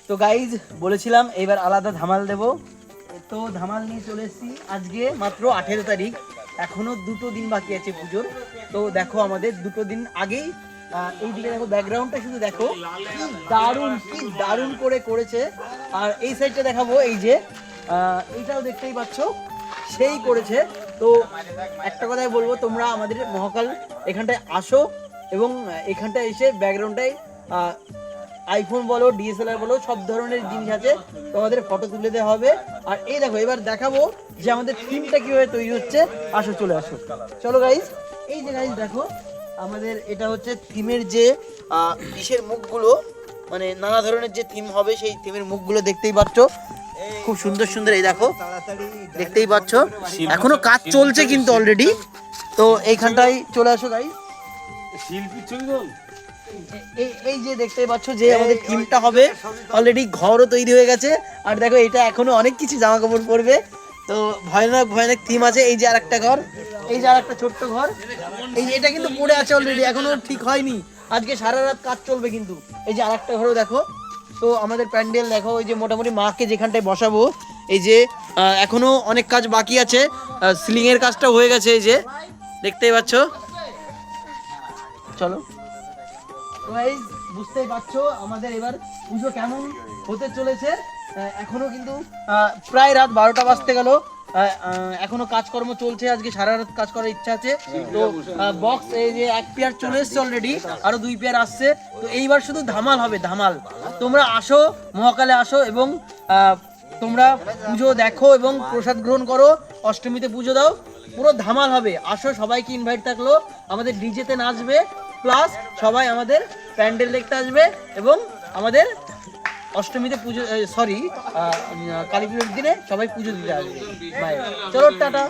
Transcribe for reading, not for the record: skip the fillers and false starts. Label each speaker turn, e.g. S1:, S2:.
S1: তো গাইজ বলেছিলাম এবার আলাদা ধামাল দেব, তো ধামাল নিয়ে চলে এসেছি। আজকে মাত্র 18 তারিখ, এখনো 2টো দিন বাকি আছে পুজোর। তো দেখো আমাদের 2টো দিন আগেই এইদিকে দেখো, ব্যাকগ্রাউন্ডটা শুধু দেখো কি দারুণ করে করেছে। আর এই সাইডটা দেখাবো, এই যে এইটাও দেখতেই পাচ্ছ, সেই করেছে। তো একটা কথাই বলবো, তোমরা আমাদের মহাকাল এখানটায় আসো এবং এখানটায় এসে ব্যাকগ্রাউন্ডটায় আইফোন বলো, ডিএসএলআর বলো, সব ধরনের জিনিস আছে, তোমাদের ফটো তুলে দেওয়া হবে। আর এই দেখো, এবার দেখাবো যে আমাদের থিমটা কিভাবে তৈরি হচ্ছে। আসো, চলে আসো, চলো গাইজ। এই যে গাইজ দেখো, আমাদের এটা হচ্ছে থিমের যে ইসের মুখগুলো, মানে নানা ধরনের যে থিম হবে সেই থিমের মুখগুলো দেখতেই পাচ্ছ, খুব সুন্দর সুন্দর। এই দেখো, দেখতেই পাচ্ছ, এখনো কাজ চলছে কিন্তু অলরেডি। তো এইখানটাই চলে আসো গাইজ।
S2: শিল্পী ছবি
S1: এই যে দেখতেই পাচ্ছ যে আমাদের থিমটা হবে, অলরেডি ঘরও তৈরি হয়ে গেছে। আর দেখো, এটা এখনো অনেক কিছু জামা কাপড় পরবে, তো ভয়ানক ভয়ানক থিম আছে। এই যে আরেকটা ঘর, এই যে আরেকটা ছোট্ট ঘর, এই যে এটা কিন্তু পড়ে আছে অলরেডি, এখনো ঠিক হয়নি। আজকে সারা রাত কাজ চলবে কিন্তু। এই যে আরেকটা ঘরও দেখো। তো আমাদের প্যান্ডেল দেখো, ওই যে মোটামুটি মাকে যেখানটায় বসাবো, এই যে এখনো অনেক কাজ বাকি আছে। সিলিং এর কাজটা হয়ে গেছে, এই যে দেখতেই পাচ্ছ। চলো গাইস, বুঝতেই পারছো আমাদের এবার পুজো কেমন হতে চলেছে। এখনো কিন্তু প্রায় রাত 12টা বাজতে গেল, এখনো কাজকর্ম চলছে। আজকে সারা রাত কাজ করার ইচ্ছা আছে। তো বক্স এই যে 1 পেয়ার চলে এসছে অলরেডি, আরো 2 পেয়ার আসছে। তো এইবার শুধু ধামাল হবে, ধামাল। তোমরা আসো, মহাকালে আসো এবং তোমরা পুজো দেখো এবং প্রসাদ গ্রহণ করো, অষ্টমীতে পুজো দাও, পুরো ধামাল হবে। আসো, সবাইকে ইনভাইট থাকলো। আমাদের ডিজেতে নাচবে, প্লাস সবাই আমাদের প্যান্ডেল দেখতে আসবে এবং আমাদের অষ্টমীতে পুজো, সরি, কালী পুজোর দিনে সবাই পুজো দিতে আসবে। বাই, চলো, টাটা।